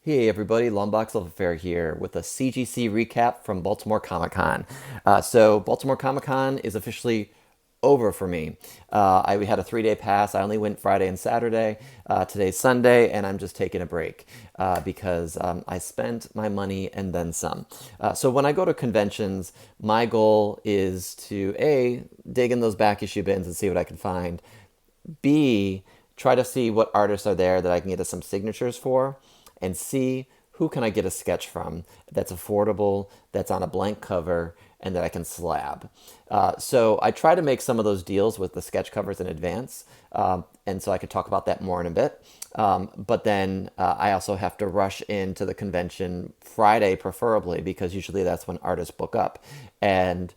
Hey everybody, Lombox Love Affair here with a CGC recap from Baltimore Comic Con. So Baltimore Comic Con is officially over for me. We had a 3-day pass. I only went Friday and Saturday. Today's Sunday, and I'm just taking a break because I spent my money and then some. So when I go to conventions, my goal is to A, dig in those back issue bins and see what I can find. B, try to see what artists are there that I can get some signatures for. And C, who can I get a sketch from that's affordable, that's on a blank cover, and that I can slab. So I try to make some of those deals with the sketch covers in advance, and so I could talk about that more in a bit. But then I also have to rush into the convention Friday, preferably, because usually that's when artists book up, and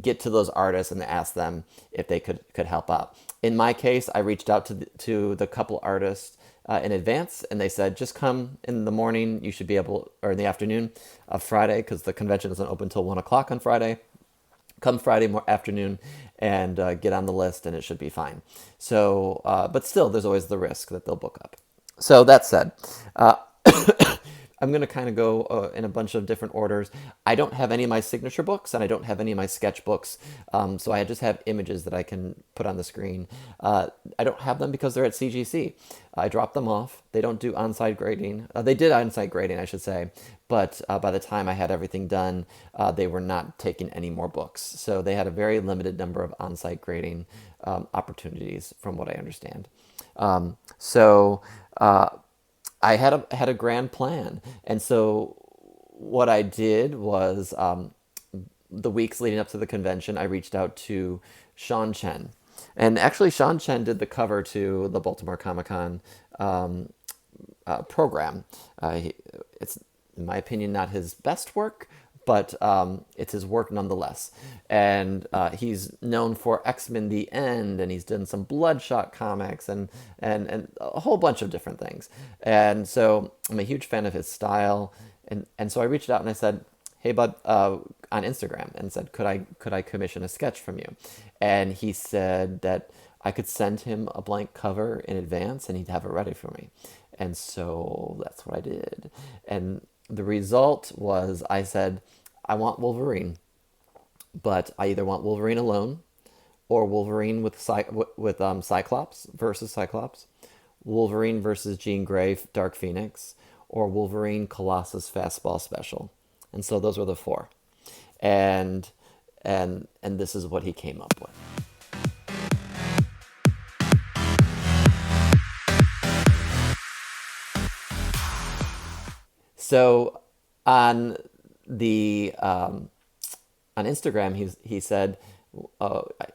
get to those artists and ask them if they could help out. In my case, I reached out to the couple artists in advance, and they said just come in the morning. You should be able, or in the afternoon of Friday, because the convention doesn't open until 1 o'clock on Friday. Come Friday afternoon and get on the list, and it should be fine. So, but still, there's always the risk that they'll book up. So that said, uh, I'm going to kind of go in a bunch of different orders. I don't have any of my signature books, and I don't have any of my sketch books, so I just have images that I can put on the screen. I don't have them because they're at CGC. I dropped them off. They don't do on-site grading. They did on-site grading, I should say, but by the time I had everything done, they were not taking any more books. So they had a very limited number of on-site grading opportunities, from what I understand. So I had a grand plan, and so what I did was the weeks leading up to the convention, I reached out to Sean Chen, and actually Sean Chen did the cover to the Baltimore Comic Con program. It's, in my opinion, not his best work, but it's his work nonetheless. And he's known for X-Men: The End, and he's done some Bloodshot comics and a whole bunch of different things. And so I'm a huge fan of his style. And so I reached out and I said, "Hey, bud," on Instagram, and said, "Could I commission a sketch from you?" And he said that I could send him a blank cover in advance, and he'd have it ready for me. And so that's what I did. And the result was I said, I want Wolverine, but I either want Wolverine alone, or Wolverine with Cyclops versus Cyclops, Wolverine versus Jean Grey Dark Phoenix, or Wolverine Colossus Fastball Special. And so those were the four, and and this is what he came up with. So on the on Instagram, he said,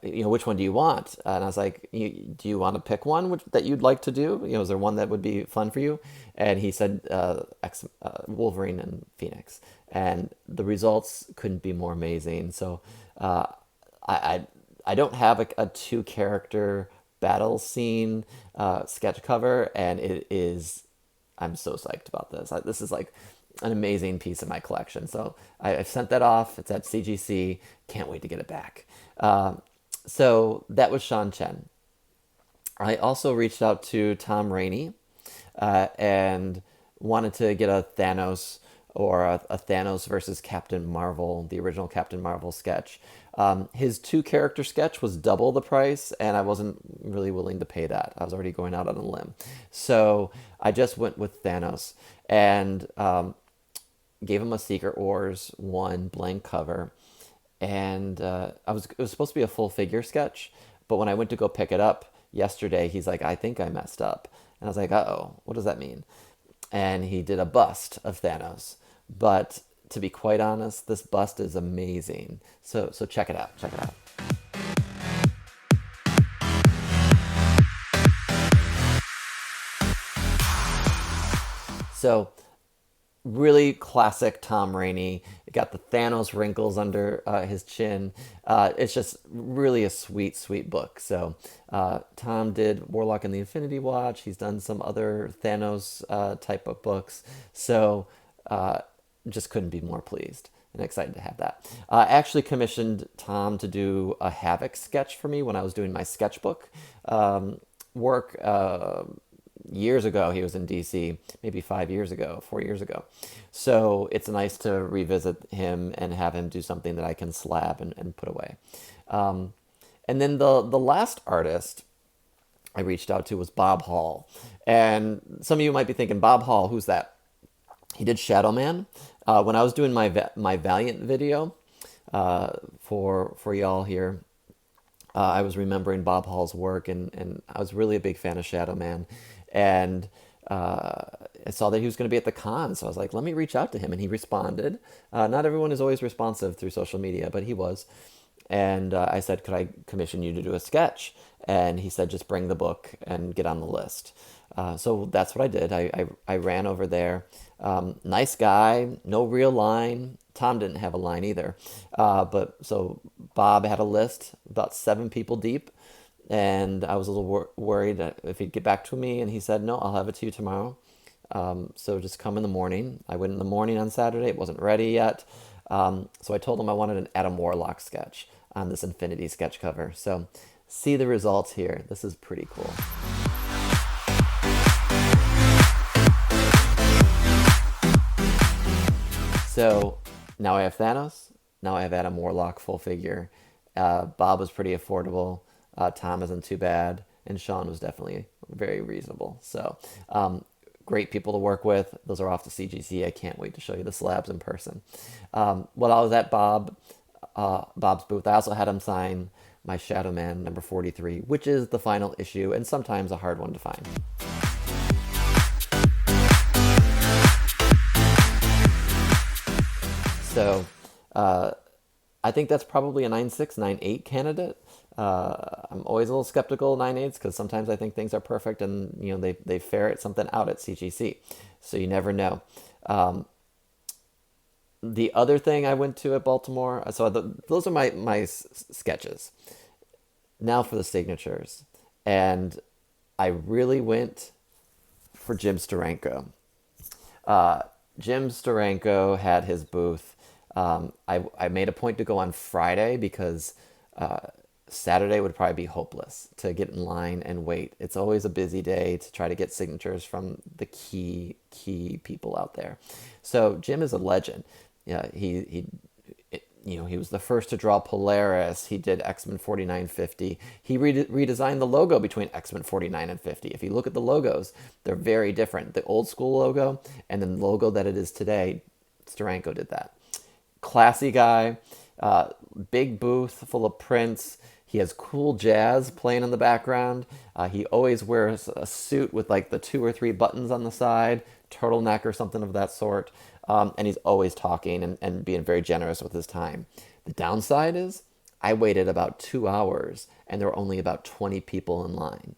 which one do you want? And I was like, do you want to pick one that you'd like to do? Is there one that would be fun for you? And he said, Wolverine and Phoenix. And the results couldn't be more amazing. So I, I, I don't have a two character battle scene sketch cover, and it is, I'm so psyched about this. This is like an amazing piece of my collection. So I sent that off. It's at CGC. Can't wait to get it back. So that was Sean Chen. I also reached out to Tom Rainey and wanted to get a Thanos or a Thanos versus Captain Marvel, the original Captain Marvel sketch. His two character sketch was double the price, and I wasn't really willing to pay that. I was already going out on a limb. So I just went with Thanos and gave him a Secret Wars 1 blank cover. And it was supposed to be a full figure sketch, but when I went to go pick it up yesterday, he's like, I think I messed up. And I was like, uh-oh, what does that mean? And he did a bust of Thanos. But to be quite honest, this bust is amazing. So check it out. Check it out. So really classic Tom Rainey. It got the Thanos wrinkles under his chin. It's just really a sweet, sweet book. So Tom did Warlock and the Infinity Watch. He's done some other Thanos type of books. So just couldn't be more pleased and excited to have that. I actually commissioned Tom to do a Havoc sketch for me when I was doing my sketchbook work years ago he was in DC, maybe 5 years ago, 4 years ago. So it's nice to revisit him and have him do something that I can slab and put away. Um, and then the last artist I reached out to was Bob Hall. And some of you might be thinking, Bob Hall, who's that? He did Shadow Man. When I was doing my Valiant video for y'all here, I was remembering Bob Hall's work, and I was really a big fan of Shadow Man. And I saw that he was going to be at the con, so I was like, let me reach out to him, and he responded. Not everyone is always responsive through social media, but he was. And I said, could I commission you to do a sketch? And he said, just bring the book and get on the list. So that's what I did. I ran over there. Nice guy, no real line. Tom didn't have a line either. But so Bob had a list, about 7 people deep. And I was a little worried that if he'd get back to me. And he said, no, I'll have it to you tomorrow. So just come in the morning. I went in the morning on Saturday. It wasn't ready yet. So I told him I wanted an Adam Warlock sketch on this Infinity sketch cover. So see the results here. This is pretty cool. So now I have Thanos. Now I have Adam Warlock full figure. Bob was pretty affordable. Tom isn't too bad. And Sean was definitely very reasonable. So great people to work with. Those are off the CGC. I can't wait to show you the slabs in person. While I was at Bob's booth, I also had him sign my Shadow Man number 43, which is the final issue and sometimes a hard one to find. So I think that's probably a 9.6, 9.8 candidate. I'm always a little skeptical of 9.8s because sometimes I think things are perfect and they ferret something out at CGC. So you never know. The other thing I went to at Baltimore, so those are my sketches. Now for the signatures. And I really went for Jim Steranko. Jim Steranko had his booth. I made a point to go on Friday because Saturday would probably be hopeless to get in line and wait. It's always a busy day to try to get signatures from the key people out there. So Jim is a legend. Yeah, he was the first to draw Polaris. He did X-Men 4950. He redesigned the logo between X-Men 49 and 50. If you look at the logos, they're very different. The old school logo and then the logo that it is today, Steranko did that. Classy guy, big booth full of prints. He has cool jazz playing in the background. He always wears a suit with like the 2 or 3 buttons on the side, turtleneck or something of that sort. And he's always talking and being very generous with his time. The downside is I waited about 2 hours and there were only about 20 people in line.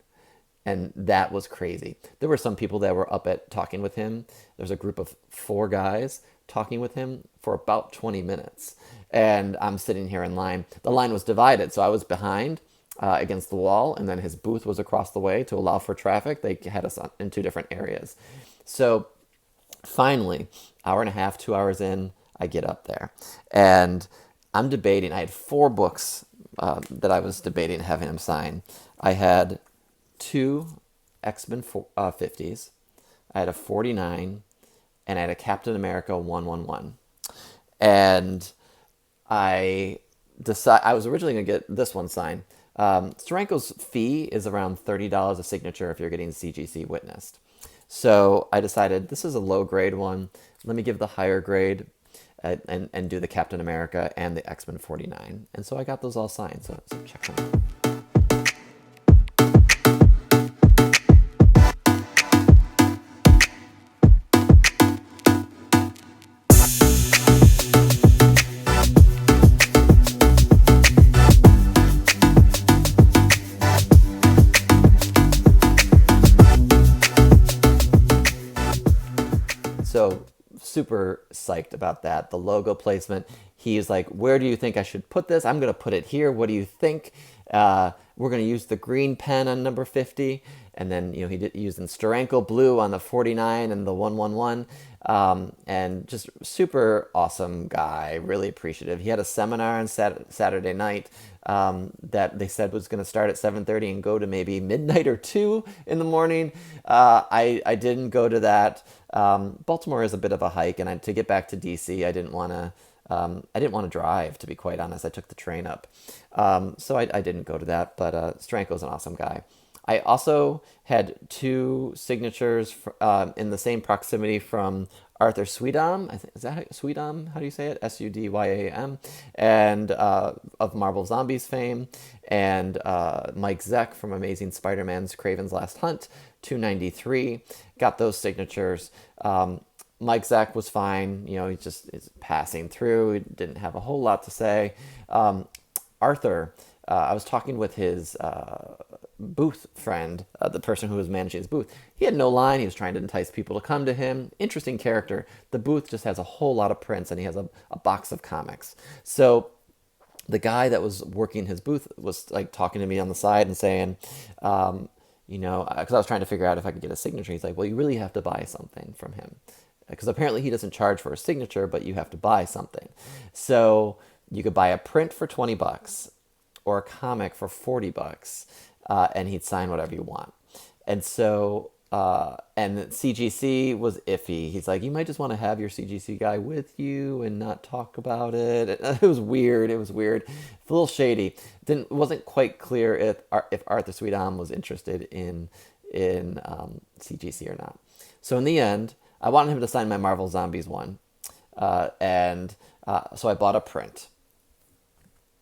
And that was crazy. There were some people that were up at talking with him. There's a group of 4 guys talking with him for about 20 minutes. And I'm sitting here in line. The line was divided, so I was behind against the wall, and then his booth was across the way to allow for traffic. They had us in 2 different areas. So finally, hour and a half, 2 hours in, I get up there. And I'm debating. I had 4 books that I was debating having him sign. I had 2 X-Men 50s. I had a 49, and I had a Captain America 111. And I was originally going to get this one signed. Steranko's fee is around $30 a signature if you're getting CGC witnessed. So I decided this is a low grade one. Let me give the higher grade and do the Captain America and the X-Men 49. And so I got those all signed. So check them out. So super psyched about that. The logo placement. He's like, where do you think I should put this? I'm going to put it here. What do you think? We're going to use the green pen on number 50. And then, he did use in Steranko blue on the 49 and the 111. And just super awesome guy, really appreciative. He had a seminar on Saturday night that they said was going to start at 7:30 and go to maybe midnight or 2 in the morning. I didn't go to that. Baltimore is a bit of a hike, and to get back to DC, I didn't want to drive, to be quite honest. I took the train up. So I didn't go to that, but Stranko's an awesome guy. I also had two signatures in the same proximity from Arthur Sweedam. Is that Sweedam? How do you say it? Sudyam. And of Marvel Zombies fame. And Mike Zeck from Amazing Spider-Man's Kraven's Last Hunt, 293. Got those signatures. Mike Zeck was fine. He just is passing through. He didn't have a whole lot to say. Arthur, I was talking with his booth friend, the person who was managing his booth. He had no line. He was trying to entice people to come to him. Interesting character. The booth just has a whole lot of prints, and he has a box of comics. So the guy that was working his booth was like talking to me on the side and saying, because I was trying to figure out if I could get a signature. He's like, well, you really have to buy something from him. Because apparently he doesn't charge for a signature, but you have to buy something. So you could buy a print for $20 or a comic for $40, and he'd sign whatever you want. And so, and CGC was iffy. He's like, you might just want to have your CGC guy with you and not talk about it. It was weird. It was weird. A little shady. Wasn't quite clear if Arthur Sweedam was interested in CGC or not. So in the end, I wanted him to sign my Marvel Zombies one. And so I bought a print.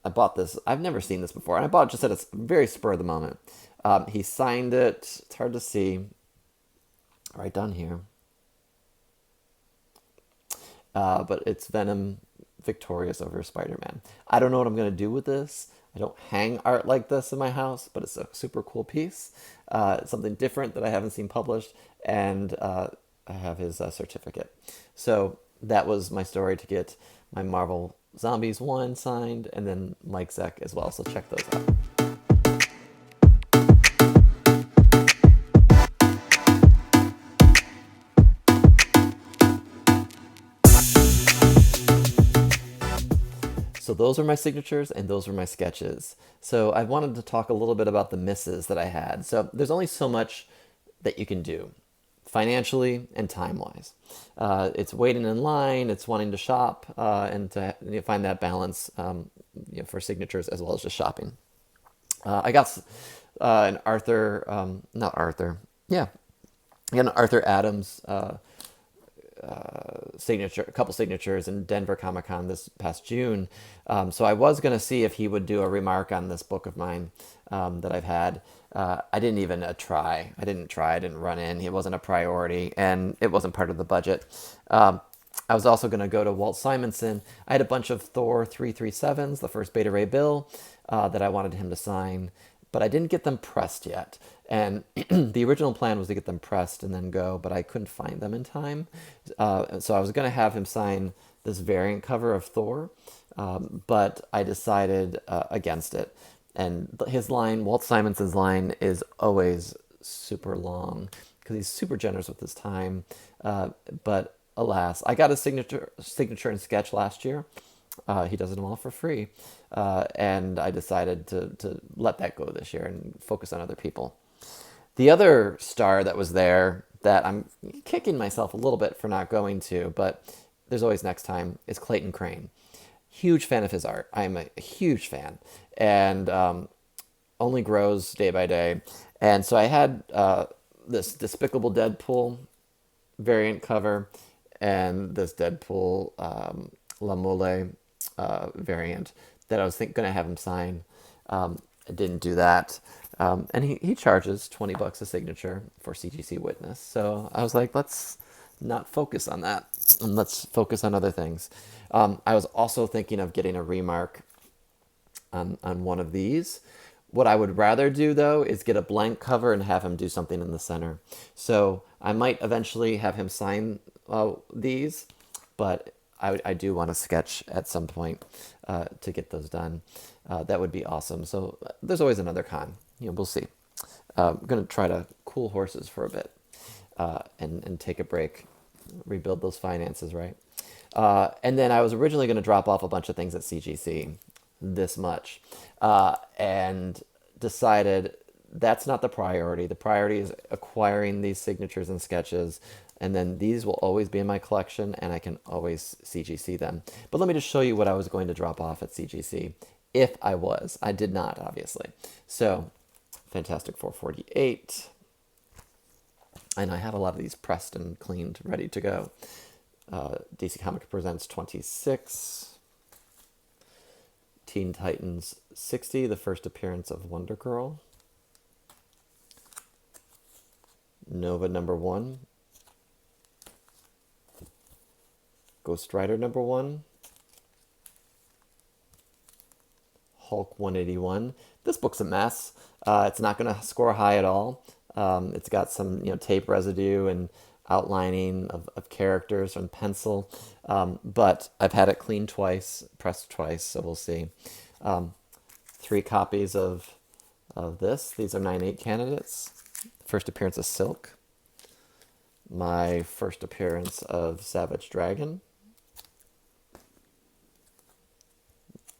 I bought this. I've never seen this before. And I bought it just at a very spur of the moment. He signed it. It's hard to see. Right down here. But it's Venom victorious over Spider-Man. I don't know what I'm going to do with this. I don't hang art like this in my house, but it's a super cool piece. It's something different that I haven't seen published. And I have his certificate. So that was my story to get my Marvel Zombies 1 signed, and then Mike Zeck as well. So check those out. So those are my signatures and those were my sketches. So I wanted to talk a little bit about the misses that I had. So there's only so much that you can do financially and time-wise. It's waiting in line, it's wanting to shop, and to find that balance for signatures as well as just shopping. I got an Arthur, not Arthur, yeah, I got an Arthur Adams signature, a couple signatures in Denver Comic Con this past June. So I was going to see if he would do a remark on this book of mine that I've had. I didn't even try. I didn't run in. It wasn't a priority, and it wasn't part of the budget. I was also going to go to Walt Simonson. I had a bunch of Thor 337s, the first Beta Ray Bill, that I wanted him to sign, but I didn't get them pressed yet. And the original plan was to get them pressed and then go, but I couldn't find them in time. So I was going to have him sign this variant cover of Thor, but I decided against it. And his line, Walt Simonson's line, is always super long because he's super generous with his time. But alas, I got a signature and sketch last year. He does them all for free. And I decided to let that go this year and focus on other people. The other star that was there that I'm kicking myself a little bit for not going to, but there's always next time, is Clayton Crane. Huge fan of his art. I'm a huge fan. And only grows day by day. And so I had this Despicable Deadpool variant cover and this Deadpool La Mole variant that I was going to have him sign. I didn't do that. And he charges $20 a signature for CGC Witness. So I was like, let's not focus on that and let's focus on other things. I was also thinking of getting a remark on one of these. What I would rather do, though, is get a blank cover and have him do something in the center. So I might eventually have him sign these, but I do want to sketch at some point to get those done. That would be awesome. So there's always another con. We'll see. I'm going to try to cool horses for a bit and take a break, rebuild those finances, right? And then I was originally going to drop off a bunch of things at CGC, this much, and decided that's not the priority. The priority is acquiring these signatures and sketches, and then these will always be in my collection, and I can always CGC them. But let me just show you what I was going to drop off at CGC, if I was. I did not, obviously. So, Fantastic 448. And I have a lot of these pressed and cleaned, ready to go. DC Comics Presents 26. Teen Titans 60, the first appearance of Wonder Girl. Nova #1. Ghost Rider #1. Hulk 181. This book's a mess. It's not going to score high at all. It's got some tape residue and outlining of characters and pencil, but I've had it cleaned twice, pressed twice, so we'll see. 3 copies of this. These are 9/8 candidates. First appearance of Silk. My first appearance of Savage Dragon.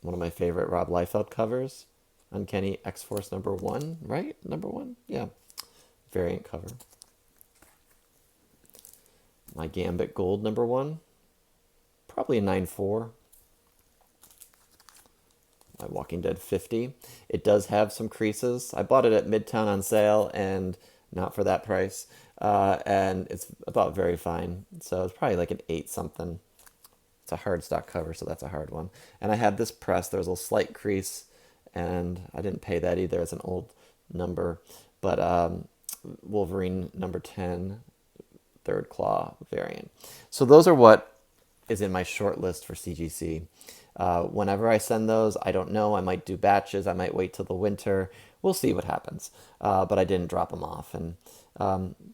One of my favorite Rob Liefeld covers. Uncanny X-Force #1, right? #1? Yeah. Variant cover. My Gambit Gold #1. Probably a 9/4. My Walking Dead 50. It does have some creases. I bought it at Midtown on sale and not for that price. And it's about very fine. So it's probably like an 8 something. It's a hard stock cover, so that's a hard one. And I had this pressed. There was a slight crease, and I didn't pay that either. It's an old number. But Wolverine #10, Third Claw variant. So those are what is in my short list for CGC. Whenever I send those, I don't know. I might do batches. I might wait till the winter. We'll see what happens. But I didn't drop them off. And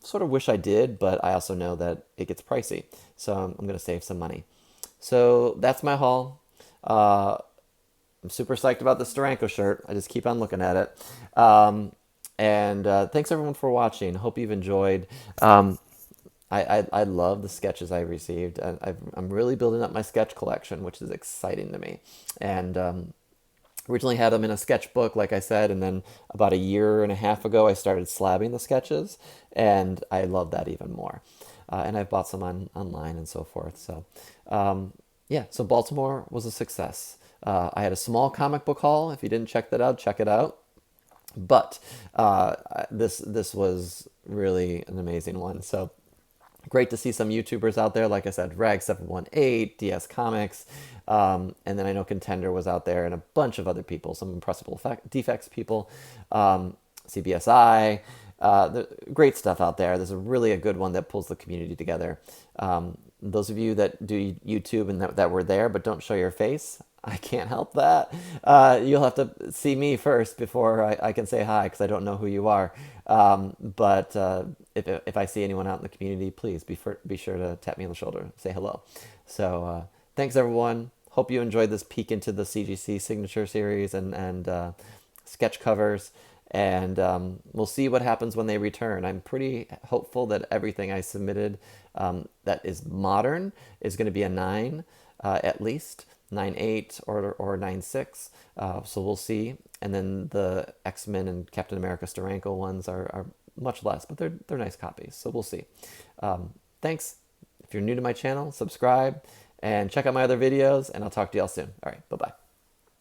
sort of wish I did, but I also know that it gets pricey. So I'm going to save some money. So that's my haul. I'm super psyched about the Steranko shirt. I just keep on looking at it. And thanks everyone for watching. Hope you've enjoyed. I love the sketches I received. I'm really building up my sketch collection, which is exciting to me. And originally had them in a sketchbook, like I said, and then about a year and a half ago, I started slabbing the sketches, and I love that even more. And I've bought some online and so forth. So, yeah, so Baltimore was a success. I had a small comic book haul. If you didn't check that out, check it out. But this was really an amazing one. So great to see some YouTubers out there. Like I said, Rag718, DS Comics, and then I know Contender was out there, and a bunch of other people, some Impressible Defects people, CBSI. Great stuff out there. There's really a good one that pulls the community together. Those of you that do YouTube and that were there but don't show your face, I can't help that. You'll have to see me first before I can say hi, because I don't know who you are. But if I see anyone out in the community, please be sure to tap me on the shoulder, say hello. So thanks everyone. Hope you enjoyed this peek into the CGC signature series and sketch covers. And we'll see what happens when they return. I'm pretty hopeful that everything I submitted that is modern is going to be a 9 at least. 9/8 or 9/6, so we'll see. And then the X-Men and Captain America Steranko ones are much less, but they're nice copies, so we'll see. Thanks. If you're new to my channel, subscribe and check out my other videos, and I'll talk to y'all soon. All right, bye-bye.